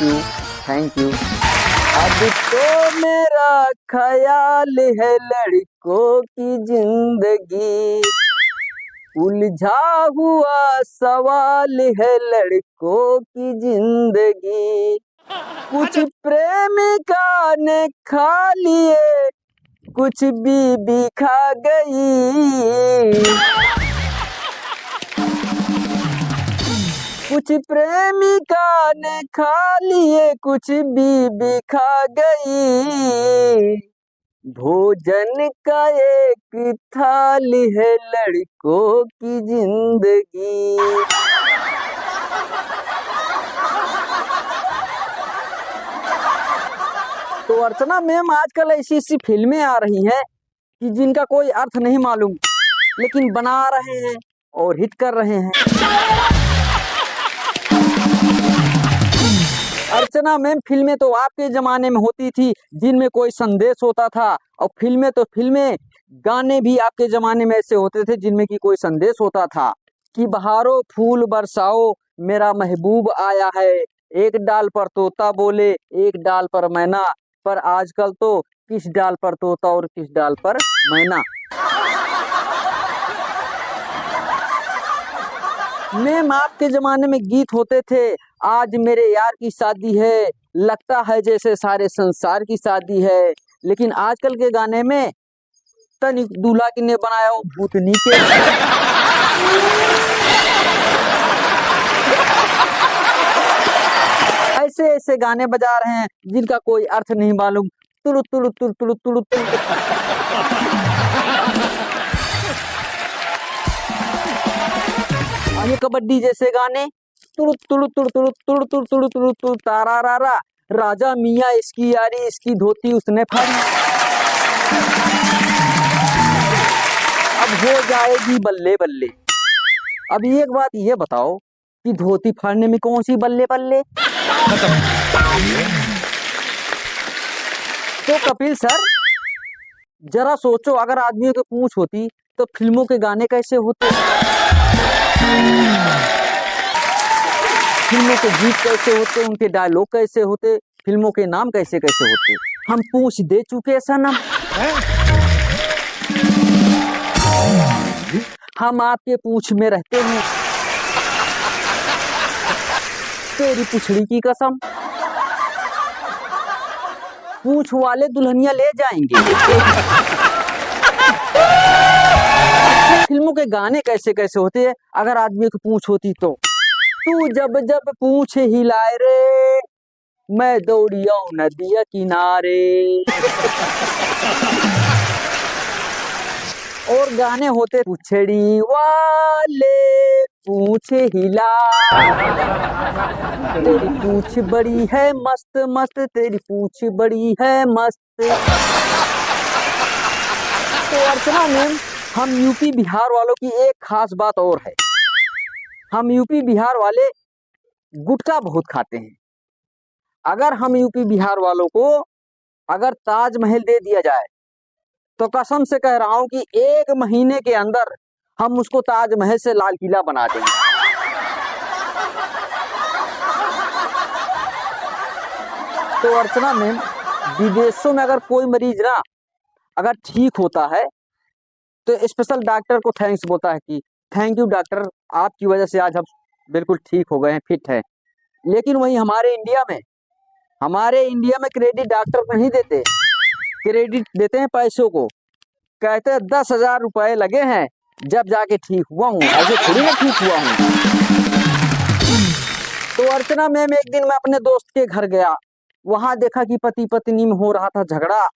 You, thank you. अब तो मेरा ख्याल है लड़कों की जिंदगी, उलझा हुआ सवाल है लड़कों की जिंदगी। कुछ प्रेमिका ने खा लिए, कुछ बीबी खा गई। कुछ प्रेमिका ने खा लिए, कुछ बीबी खा गई। भोजन का एक थाल है लड़कों की जिंदगी। तो अर्चना मैम, आजकल ऐसी ऐसी फिल्में आ रही हैं कि जिनका कोई अर्थ नहीं मालूम, लेकिन बना रहे हैं और हिट कर रहे हैं। अर्चना मैम, फिल्में तो आपके जमाने में होती थी जिनमें कोई संदेश होता था, और फिल्में तो फिल्में, गाने भी आपके जमाने में ऐसे होते थे जिनमें की कोई संदेश होता था कि बहारो फूल बरसाओ मेरा महबूब आया है, एक डाल पर तोता बोले एक डाल पर मैना। पर आजकल तो किस डाल पर तोता और किस डाल पर मैना। मैम, आपके जमाने में गीत होते थे, आज मेरे यार की शादी है, लगता है जैसे सारे संसार की शादी है। लेकिन आजकल के गाने में तनिक दूल्हा की ने बनाया वो भूतनी के। ऐसे ऐसे गाने बजा रहे हैं जिनका कोई अर्थ नहीं मालूम। तुरु तुरु तुरु तुरु तुरु तुरु। ये कबड्डी जैसे गाने, तुरु तुरु तुरु तुरु तुरु तुरु तुरु तुरु तुरु तारा रा, राजा मियाँ इसकी यारी, इसकी धोती उसने फाड़ी। अब हो जाएगी बल्ले बल्ले। अब एक बात ये बताओ कि धोती फाड़ने में कौन सी बल्ले बल्ले। तो कपिल सर, जरा सोचो, अगर आदमियों की पूंछ होती तो फिल्मों के गाने कैसे होते, फिल्मों के गीत कैसे होते, उनके डायलॉग कैसे होते, फिल्मों के नाम कैसे कैसे होते। हम पूछ दे चुके सनम, हम आपके पूछ में रहते हैं, तेरी पुछड़ी की कसम। पूछ वाले दुल्हनिया ले जाएंगे। फिल्मों के गाने कैसे कैसे होते हैं अगर आदमी की पूछ होती तो। तू जब जब पूछ हिलाए रे, मैं दौड़ी आऊं नदिया किनारे। और गाने होते, पुछड़ी वाले पूछ हिला, तेरी पूछ बड़ी है मस्त मस्त, तेरी पूछ बड़ी है मस्त। तो अर्चना मैम, हम यूपी बिहार वालों की एक खास बात और है, हम यूपी बिहार वाले गुटखा बहुत खाते हैं। अगर हम यूपी बिहार वालों को अगर ताजमहल दे दिया जाए तो कसम से कह रहा हूं कि 1 महीने के अंदर हम उसको ताजमहल से लाल किला बना देंगे। तो अर्चना मैम, विदेशों में अगर कोई मरीज ना अगर ठीक होता है तो स्पेशल डॉक्टर को थैंक्स बोलता है कि थैंक यू डॉक्टर, आपकी वजह से आज हम बिल्कुल ठीक हो गए हैं, फिट है। लेकिन वहीं हमारे इंडिया में क्रेडिट डॉक्टर को नहीं देते, क्रेडिट देते हैं पैसों को। कहते हैं 10,000 रुपए लगे हैं जब जाके ठीक हुआ हूँ, ऐसे थोड़ी ना ठीक हुआ हूँ। तो अर्चना मैम, एक दिन मैं अपने दोस्त के घर गया, वहां देखा कि पति पत्नी में हो रहा था झगड़ा,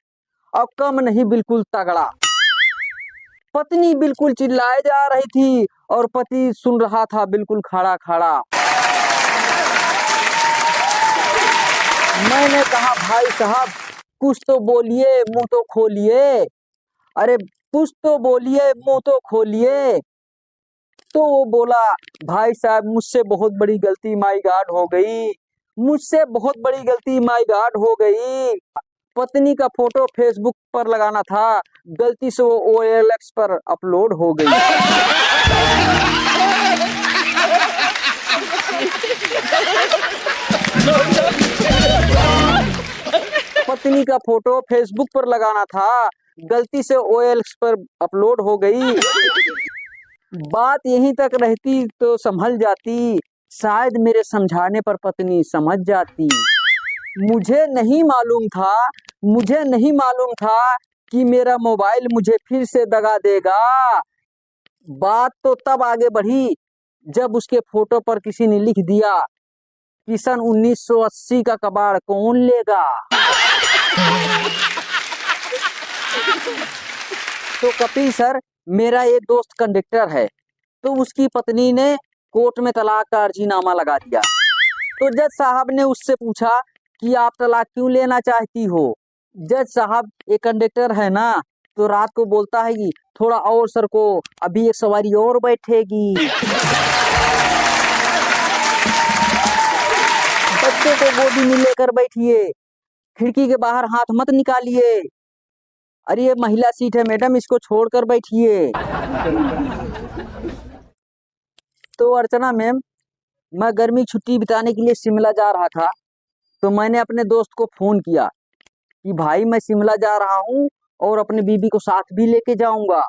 और कम नहीं बिल्कुल तगड़ा। पत्नी बिल्कुल चिल्लाए जा रही थी और पति सुन रहा था बिल्कुल खड़ा खड़ा। मैंने कहा भाई साहब कुछ तो बोलिए, मुंह तो खोलिए, अरे कुछ तो बोलिए, मुंह तो खोलिए। तो वो बोला, भाई साहब मुझसे बहुत बड़ी गलती माय गॉड हो गई, मुझसे बहुत बड़ी गलती माय गॉड हो गई। पत्नी का फोटो फेसबुक पर लगाना था, गलती से वो OLX पर अपलोड हो गई। No, no. पत्नी का फोटो फेसबुक पर लगाना था, गलती से OLX पर अपलोड हो गई। बात यहीं तक रहती तो संभल जाती, शायद मेरे समझाने पर पत्नी समझ जाती। मुझे नहीं मालूम था कि मेरा मोबाइल मुझे फिर से दगा देगा। बात तो तब आगे बढ़ी जब उसके फोटो पर किसी ने लिख दिया कि सन 1980 का कबाड़ कौन लेगा। तो कपिल सर, मेरा एक दोस्त कंडक्टर है, तो उसकी पत्नी ने कोर्ट में तलाक का अर्जीनामा लगा दिया। तो जज साहब ने उससे पूछा कि आप तलाक क्यों लेना चाहती हो। जज साहब, एक कंडक्टर है ना, तो रात को बोलता है कि थोड़ा और सर को, अभी एक सवारी और बैठेगी। बच्चे को गोदी में लेकर बैठिए, खिड़की के बाहर हाथ मत निकालिए। अरे ये महिला सीट है मैडम, इसको छोड़कर बैठिए। तो अर्चना मैम, मैं गर्मी छुट्टी बिताने के लिए शिमला जा रहा था, तो मैंने अपने दोस्त को फोन किया कि भाई मैं शिमला जा रहा हूँ और अपनी बीबी को साथ भी लेके जाऊंगा।